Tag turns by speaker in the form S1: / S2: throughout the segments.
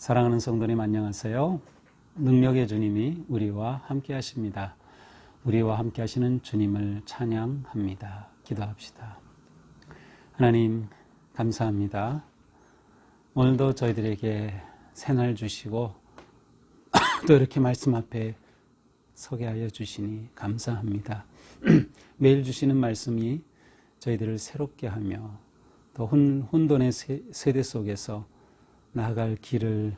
S1: 사랑하는 성도님 안녕하세요. 능력의 주님이 우리와 함께 하십니다. 우리와 함께 하시는 주님을 찬양합니다. 기도합시다. 하나님 감사합니다. 오늘도 저희들에게 새날 주시고 또 이렇게 말씀 앞에 서게 하여 주시니 감사합니다. 매일 주시는 말씀이 저희들을 새롭게 하며 또 혼돈의 세대 속에서 나아갈 길을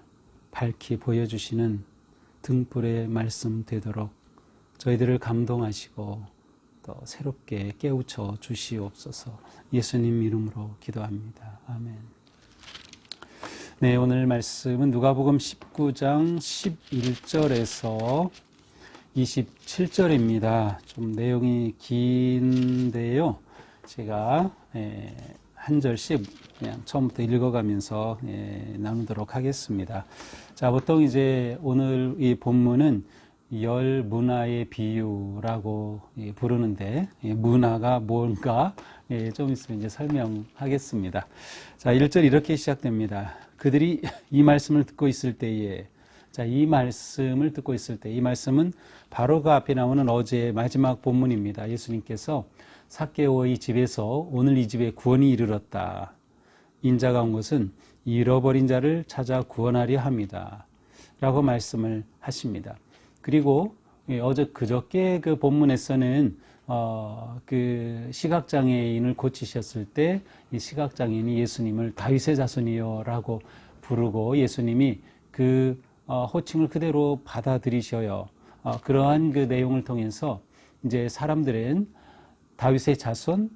S1: 밝히 보여주시는 등불의 말씀 되도록 저희들을 감동하시고 또 새롭게 깨우쳐 주시옵소서. 예수님 이름으로 기도합니다. 아멘. 네, 오늘 말씀은 누가복음 19장 11절에서 27절입니다. 좀 내용이 긴데요. 제가 한 절씩 그냥 처음부터 읽어가면서 나누도록 하겠습니다. 자, 보통 이제 오늘 이 본문은 열 문화의 비유라고 부르는데, 문화가 뭔가 좀 있으면 이제 설명하겠습니다. 자, 1절 이렇게 시작됩니다. 그들이 이 말씀을 듣고 있을 때에, 자, 이 말씀을 듣고 있을 때, 이 말씀은 바로 그 앞에 나오는 어제의 마지막 본문입니다. 예수님께서 삭개오의 집에서 오늘 이 집에 구원이 이르렀다. 인자가 온 것은 잃어버린 자를 찾아 구원하려 함이다. 라고 말씀을 하십니다. 그리고 그저께 그 본문에서는 그 시각장애인을 고치셨을 때 이 시각장애인이 예수님을 다윗의 자손이요 라고 부르고 예수님이 그 호칭을 그대로 받아들이셔요. 그러한 그 내용을 통해서 이제 사람들은 다윗의 자손,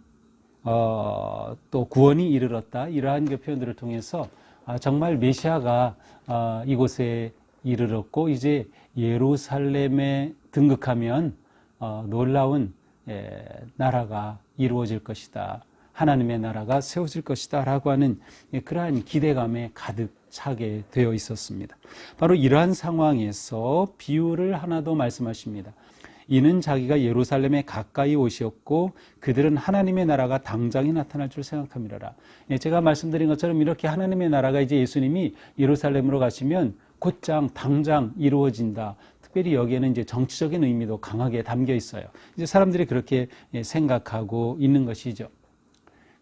S1: 또 구원이 이르렀다. 이러한 그 표현들을 통해서 정말 메시아가 이곳에 이르렀고 이제 예루살렘에 등극하면 놀라운 나라가 이루어질 것이다. 하나님의 나라가 세워질 것이다. 라고 하는 그러한 기대감에 가득 차게 되어 있었습니다. 바로 이러한 상황에서 비유를 하나 더 말씀하십니다. 이는 자기가 예루살렘에 가까이 오셨고 그들은 하나님의 나라가 당장에 나타날 줄 생각함이라라. 제가 말씀드린 것처럼 이렇게 하나님의 나라가 이제 예수님이 예루살렘으로 가시면 곧장 당장 이루어진다. 특별히 여기에는 이제 정치적인 의미도 강하게 담겨 있어요. 이제 사람들이 그렇게 생각하고 있는 것이죠.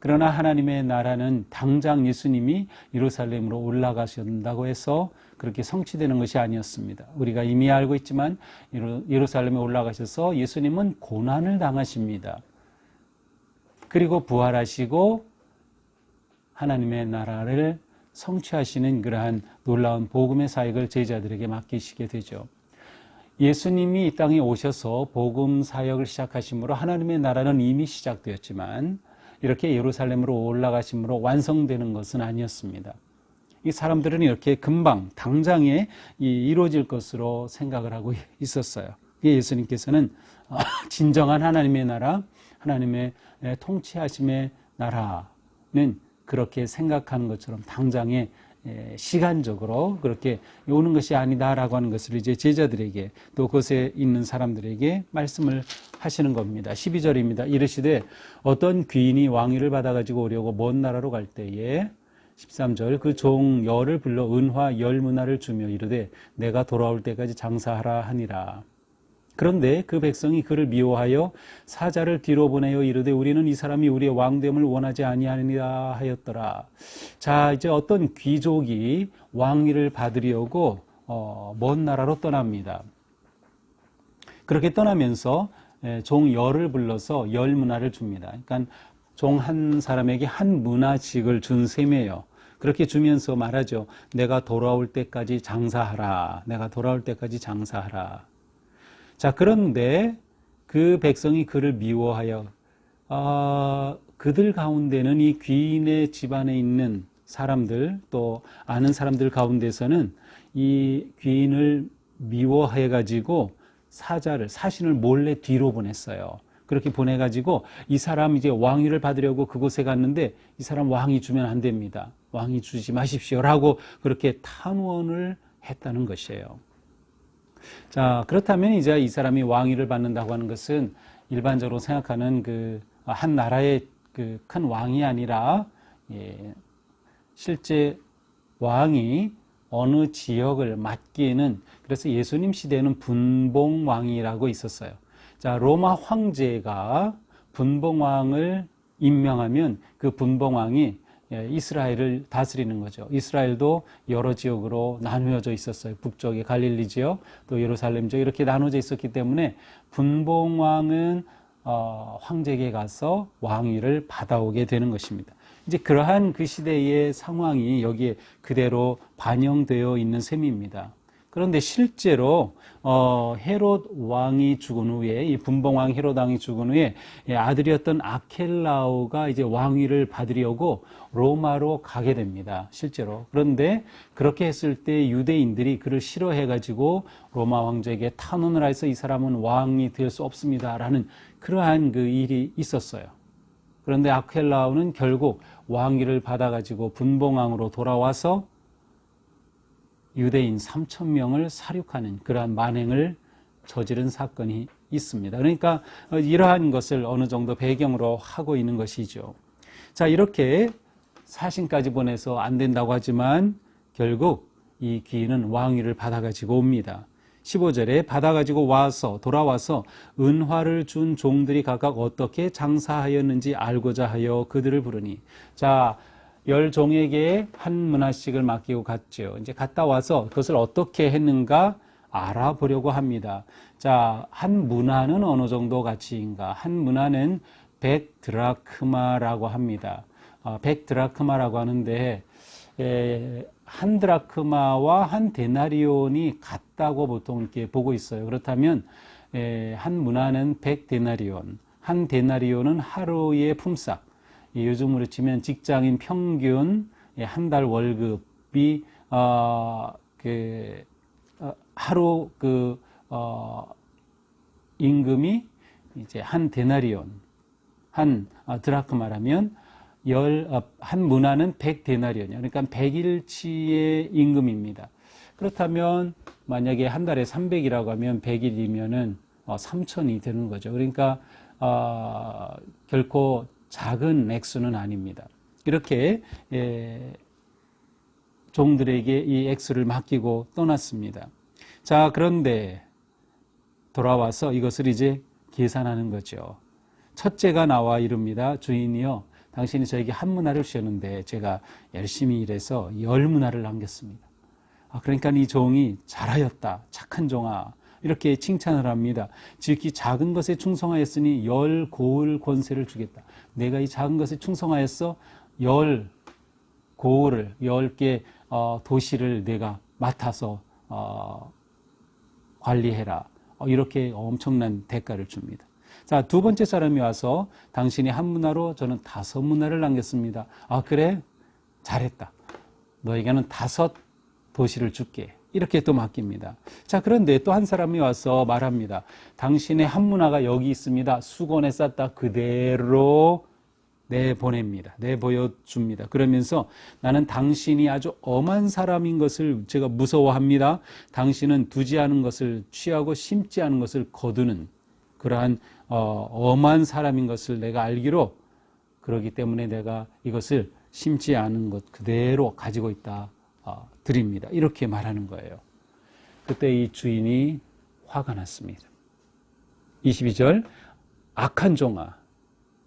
S1: 그러나 하나님의 나라는 당장 예수님이 예루살렘으로 올라가신다고 해서 그렇게 성취되는 것이 아니었습니다. 우리가 이미 알고 있지만 예루살렘에 올라가셔서 예수님은 고난을 당하십니다. 그리고 부활하시고 하나님의 나라를 성취하시는 그러한 놀라운 복음의 사역을 제자들에게 맡기시게 되죠. 예수님이 이 땅에 오셔서 복음 사역을 시작하심으로 하나님의 나라는 이미 시작되었지만 이렇게 예루살렘으로 올라가심으로 완성되는 것은 아니었습니다. 이 사람들은 이렇게 금방 당장에 이루어질 것으로 생각을 하고 있었어요. 예수님께서는 진정한 하나님의 나라, 하나님의 통치하심의 나라는 그렇게 생각하는 것처럼 당장에 시간적으로 그렇게 오는 것이 아니다라고 하는 것을 이제 제자들에게 또 그곳에 있는 사람들에게 말씀을 하시는 겁니다. 12절입니다. 이르시되 어떤 귀인이 왕위를 받아가지고 오려고 먼 나라로 갈 때에 13절 그 종 열을 불러 은화 10문화를 주며 이르되 내가 돌아올 때까지 장사하라 하니라. 그런데 그 백성이 그를 미워하여 사자를 뒤로 보내어 이르되 우리는 이 사람이 우리의 왕됨을 원하지 아니하니라 하였더라. 자, 이제 어떤 귀족이 왕위를 받으려고 먼 나라로 떠납니다. 그렇게 떠나면서 종 열을 불러서 열 문화를 줍니다. 그러니까 종 한 사람에게 한 문화씩을 준 셈이에요. 그렇게 주면서 말하죠. 내가 돌아올 때까지 장사하라. 내가 돌아올 때까지 장사하라. 자, 그런데 그 백성이 그를 미워하여 그들 가운데는 이 귀인의 집안에 있는 사람들 또 아는 사람들 가운데서는 이 귀인을 미워해 가지고 사신을 몰래 뒤로 보냈어요. 그렇게 보내가지고 이 사람 이제 왕위를 받으려고 그곳에 갔는데 이 사람 왕위 주면 안 됩니다. 왕위 주지 마십시오라고 그렇게 탄원을 했다는 것이에요. 자, 그렇다면 이제 이 사람이 왕위를 받는다고 하는 것은 일반적으로 생각하는 그 한 나라의 그 큰 왕이 아니라 실제 왕이 어느 지역을 맡기는, 그래서 예수님 시대에는 분봉왕이라고 있었어요. 자, 로마 황제가 분봉왕을 임명하면 그 분봉왕이 이스라엘을 다스리는 거죠. 이스라엘도 여러 지역으로 나누어져 있었어요. 북쪽에 갈릴리 지역, 또 예루살렘 지역 이렇게 나눠져 있었기 때문에 분봉왕은 황제에게 가서 왕위를 받아오게 되는 것입니다. 이제 그러한 그 시대의 상황이 여기에 그대로 반영되어 있는 셈입니다. 그런데 실제로 헤롯 왕이 죽은 후에, 이 분봉왕 헤롯 왕이 죽은 후에 아들이었던 아켈라오가 이제 왕위를 받으려고 로마로 가게 됩니다. 실제로. 그런데 그렇게 했을 때 유대인들이 그를 싫어해가지고 로마 황제에게 탄원을 해서 이 사람은 왕이 될 수 없습니다라는 그러한 그 일이 있었어요. 그런데 아켈라오는 결국 왕위를 받아가지고 분봉왕으로 돌아와서 유대인 3,000명을 살육하는 그러한 만행을 저지른 사건이 있습니다. 그러니까 이러한 것을 어느 정도 배경으로 하고 있는 것이죠. 자, 이렇게 사신까지 보내서 안 된다고 하지만 결국 이 귀인은 왕위를 받아가지고 옵니다. 15절에 받아가지고 돌아와서 은화를 준 종들이 각각 어떻게 장사하였는지 알고자 하여 그들을 부르니, 자, 10종에게 한 문화씩을 맡기고 갔죠. 이제 갔다 와서 그것을 어떻게 했는가 알아보려고 합니다. 자, 한 문화는 어느 정도 가치인가? 한 문화는 100드라크마라고 합니다. 100드라크마라고 하는데 한 드라크마와 한 데나리온이 같다고 보통 이렇게 보고 있어요. 그렇다면 한 문화는 100데나리온, 한 데나리온은 하루의 품삯, 요즘으로 치면 직장인 평균 한 달 월급이 하루 임금이 이제 한 데나리온, 한 드라크마라면 한 문화는 100데나리온이요. 그러니까 100일치의 임금입니다. 그렇다면 만약에 한 달에 300이라고 하면 100일이면은 3,000이 되는 거죠. 그러니까 결코 작은 액수는 아닙니다. 이렇게 종들에게 이 액수를 맡기고 떠났습니다. 자, 그런데 돌아와서 이것을 이제 계산하는 거죠. 첫째가 나와 이릅니다. 주인이요, 당신이 저에게 한 문화를 주셨는데 제가 열심히 일해서 10문화를 남겼습니다. 그러니까 이 종이 잘하였다, 착한 종아, 이렇게 칭찬을 합니다. 지극히 작은 것에 충성하였으니 10고을 권세를 주겠다. 내가 이 작은 것에 충성하였어 10고을을, 10개 도시를 내가 맡아서 관리해라. 이렇게 엄청난 대가를 줍니다. 자, 두 번째 사람이 와서 당신이 한 문화로 저는 5문화를 남겼습니다. 그래? 잘했다. 너에게는 5 도시를 줄게. 이렇게 또 맡깁니다. 자, 그런데 또 한 사람이 와서 말합니다. 당신의 한 문화가 여기 있습니다. 수건에 쌌다 그대로 내보냅니다. 내보여줍니다. 그러면서 나는 당신이 아주 엄한 사람인 것을 제가 무서워합니다. 당신은 두지 않은 것을 취하고 심지 않은 것을 거두는 그러한 엄한 사람인 것을 내가 알기로, 그렇기 때문에 내가 이것을 심지 않은 것 그대로 가지고 있다 드립니다. 이렇게 말하는 거예요. 그때 이 주인이 화가 났습니다. 22절, 악한 종아,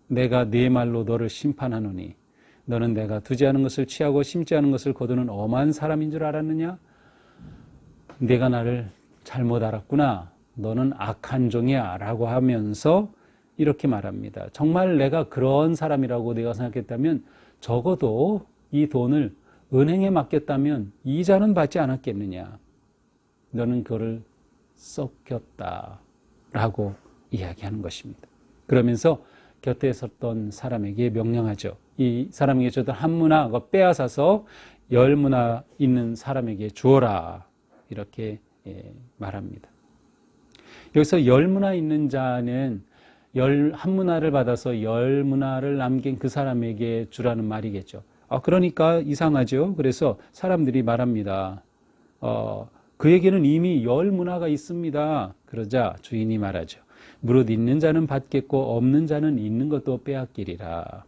S1: 내가 네 말로 너를 심판하노니 너는 내가 두지 않은 것을 취하고 심지 않은 것을 거두는 엄한 사람인 줄 알았느냐? 내가 나를 잘못 알았구나. 너는 악한 종이야 라고 하면서 이렇게 말합니다. 정말 내가 그런 사람이라고 내가 생각했다면 적어도 이 돈을 은행에 맡겼다면 이자는 받지 않았겠느냐. 너는 그거를 썩혔다 라고 이야기하는 것입니다. 그러면서 곁에 섰던 사람에게 명령하죠. 이 사람에게 줬던 한 문화 빼앗아서 10문화 있는 사람에게 주어라. 이렇게 말합니다. 여기서 10문화 있는 자는 한 문화를 받아서 10문화를 남긴 그 사람에게 주라는 말이겠죠. 그러니까 이상하죠. 그래서 사람들이 말합니다. 그에게는 이미 10문화가 있습니다. 그러자 주인이 말하죠. 무릇 있는 자는 받겠고 없는 자는 있는 것도 빼앗기리라.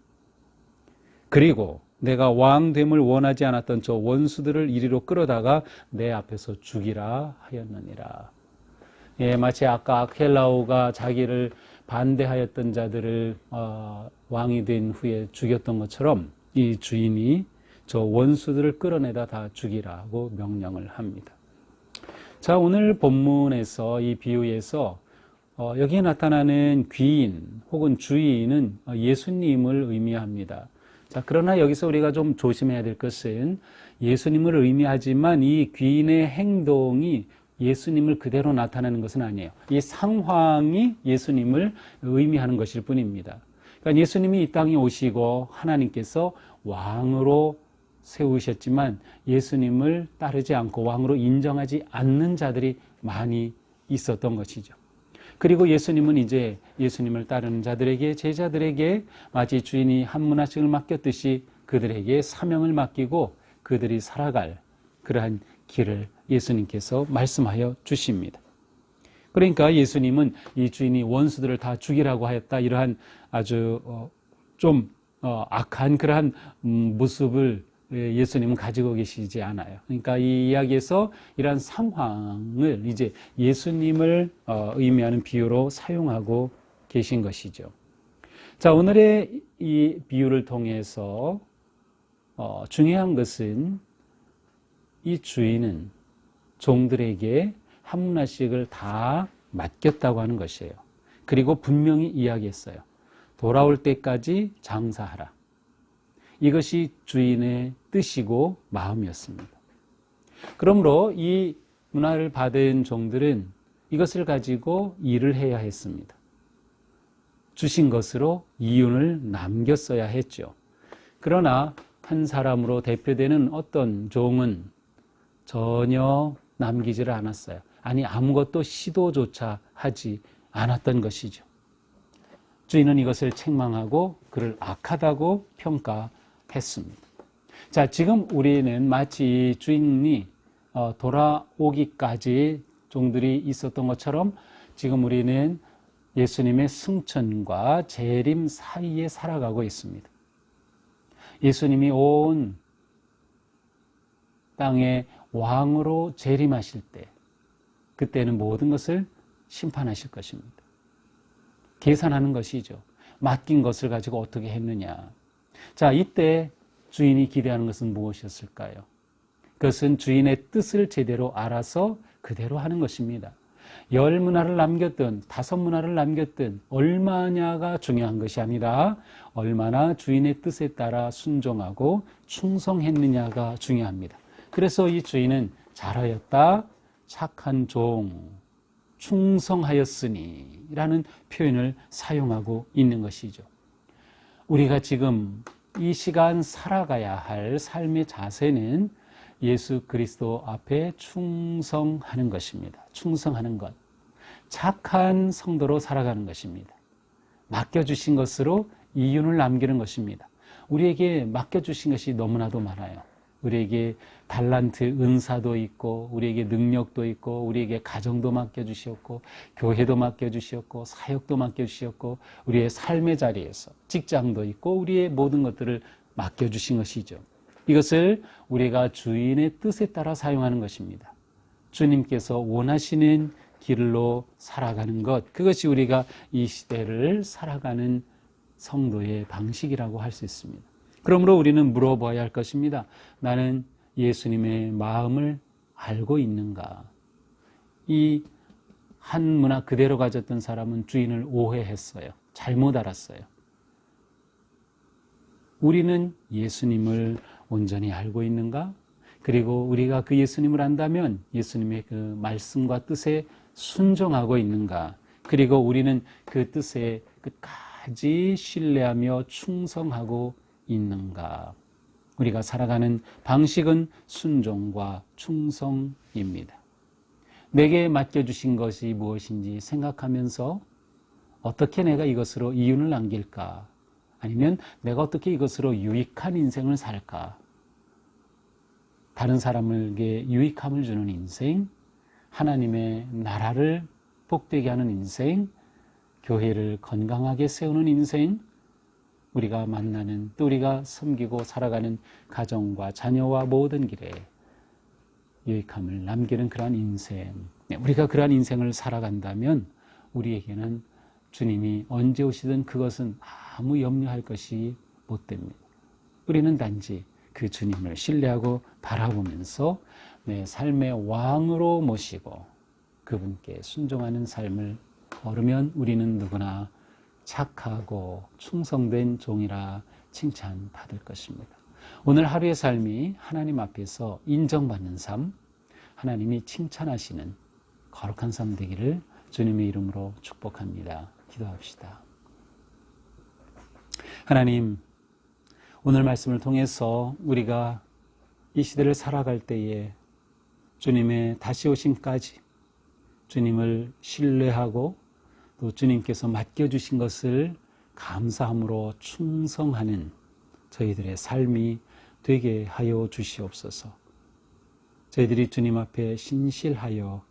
S1: 그리고 내가 왕됨을 원하지 않았던 저 원수들을 이리로 끌어다가 내 앞에서 죽이라 하였느니라. 예, 마치 아까 아켈라오가 자기를 반대하였던 자들을 왕이 된 후에 죽였던 것처럼 이 주인이 저 원수들을 끌어내다 다 죽이라고 명령을 합니다. 자, 오늘 본문에서 이 비유에서 여기에 나타나는 귀인 혹은 주인은 예수님을 의미합니다. 자, 그러나 여기서 우리가 좀 조심해야 될 것은 예수님을 의미하지만 이 귀인의 행동이 예수님을 그대로 나타내는 것은 아니에요. 이 상황이 예수님을 의미하는 것일 뿐입니다. 그러니까 예수님이 이 땅에 오시고 하나님께서 왕으로 세우셨지만 예수님을 따르지 않고 왕으로 인정하지 않는 자들이 많이 있었던 것이죠. 그리고 예수님은 이제 예수님을 따르는 자들에게, 제자들에게 마치 주인이 한 문화씩을 맡겼듯이 그들에게 사명을 맡기고 그들이 살아갈 그러한 길을 예수님께서 말씀하여 주십니다. 그러니까 예수님은 이 주인이 원수들을 다 죽이라고 하였다, 이러한 아주 좀 악한 그러한 모습을 예수님은 가지고 계시지 않아요. 그러니까 이 이야기에서 이러한 상황을 이제 예수님을 의미하는 비유로 사용하고 계신 것이죠. 자, 오늘의 이 비유를 통해서 중요한 것은 이 주인은 종들에게 한 문화씩을 다 맡겼다고 하는 것이에요. 그리고 분명히 이야기했어요. 돌아올 때까지 장사하라. 이것이 주인의 뜻이고 마음이었습니다. 그러므로 이 문화를 받은 종들은 이것을 가지고 일을 해야 했습니다. 주신 것으로 이윤을 남겼어야 했죠. 그러나 한 사람으로 대표되는 어떤 종은 전혀 남기지를 않았어요. 아니, 아무것도 시도조차 하지 않았던 것이죠. 주인은 이것을 책망하고 그를 악하다고 평가했습니다. 자, 지금 우리는 마치 주인이 돌아오기까지 종들이 있었던 것처럼 지금 우리는 예수님의 승천과 재림 사이에 살아가고 있습니다. 예수님이 온 땅에 왕으로 재림하실 때, 그때는 모든 것을 심판하실 것입니다. 계산하는 것이죠. 맡긴 것을 가지고 어떻게 했느냐. 자, 이때 주인이 기대하는 것은 무엇이었을까요? 그것은 주인의 뜻을 제대로 알아서 그대로 하는 것입니다. 10문화를 남겼든 5문화를 남겼든 얼마냐가 중요한 것이 아니라 얼마나 주인의 뜻에 따라 순종하고 충성했느냐가 중요합니다. 그래서 이 주인은 잘하였다, 착한 종, 충성하였으니 라는 표현을 사용하고 있는 것이죠. 우리가 지금 이 시간 살아가야 할 삶의 자세는 예수 그리스도 앞에 충성하는 것입니다. 충성하는 것. 착한 성도로 살아가는 것입니다. 맡겨주신 것으로 이윤을 남기는 것입니다. 우리에게 맡겨주신 것이 너무나도 많아요. 우리에게 달란트, 은사도 있고, 우리에게 능력도 있고, 우리에게 가정도 맡겨주셨고, 교회도 맡겨주셨고, 사역도 맡겨주셨고, 우리의 삶의 자리에서 직장도 있고, 우리의 모든 것들을 맡겨주신 것이죠. 이것을 우리가 주인의 뜻에 따라 사용하는 것입니다. 주님께서 원하시는 길로 살아가는 것, 그것이 우리가 이 시대를 살아가는 성도의 방식이라고 할 수 있습니다. 그러므로 우리는 물어봐야 할 것입니다. 나는 예수님의 마음을 알고 있는가? 이 한 문화 그대로 가졌던 사람은 주인을 오해했어요. 잘못 알았어요. 우리는 예수님을 온전히 알고 있는가? 그리고 우리가 그 예수님을 안다면 예수님의 그 말씀과 뜻에 순종하고 있는가? 그리고 우리는 그 뜻에 끝까지 신뢰하며 충성하고 있는가? 우리가 살아가는 방식은 순종과 충성입니다. 내게 맡겨주신 것이 무엇인지 생각하면서 어떻게 내가 이것으로 이윤을 남길까? 아니면 내가 어떻게 이것으로 유익한 인생을 살까? 다른 사람에게 유익함을 주는 인생, 하나님의 나라를 복되게 하는 인생, 교회를 건강하게 세우는 인생, 우리가 만나는, 또 우리가 섬기고 살아가는 가정과 자녀와 모든 길에 유익함을 남기는 그러한 인생, 우리가 그러한 인생을 살아간다면 우리에게는 주님이 언제 오시든 그것은 아무 염려할 것이 못 됩니다. 우리는 단지 그 주님을 신뢰하고 바라보면서 내 삶의 왕으로 모시고 그분께 순종하는 삶을 걸으면 우리는 누구나 착하고 충성된 종이라 칭찬받을 것입니다. 오늘 하루의 삶이 하나님 앞에서 인정받는 삶, 하나님이 칭찬하시는 거룩한 삶 되기를 주님의 이름으로 축복합니다. 기도합시다. 하나님, 오늘 말씀을 통해서 우리가 이 시대를 살아갈 때에 주님의 다시 오심까지 주님을 신뢰하고 또 주님께서 맡겨주신 것을 감사함으로 충성하는 저희들의 삶이 되게 하여 주시옵소서. 저희들이 주님 앞에 신실하여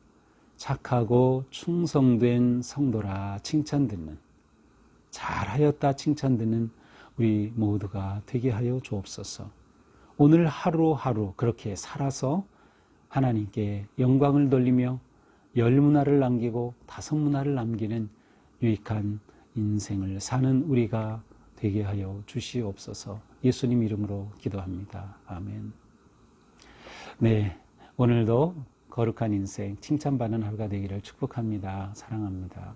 S1: 착하고 충성된 성도라 칭찬 듣는, 잘하였다 칭찬 듣는 우리 모두가 되게 하여 주옵소서. 오늘 하루하루 그렇게 살아서 하나님께 영광을 돌리며 10문화를 남기고 5문화를 남기는 유익한 인생을 사는 우리가 되게 하여 주시옵소서. 예수님 이름으로 기도합니다. 아멘. 네, 오늘도 거룩한 인생 칭찬받는 하루가 되기를 축복합니다. 사랑합니다.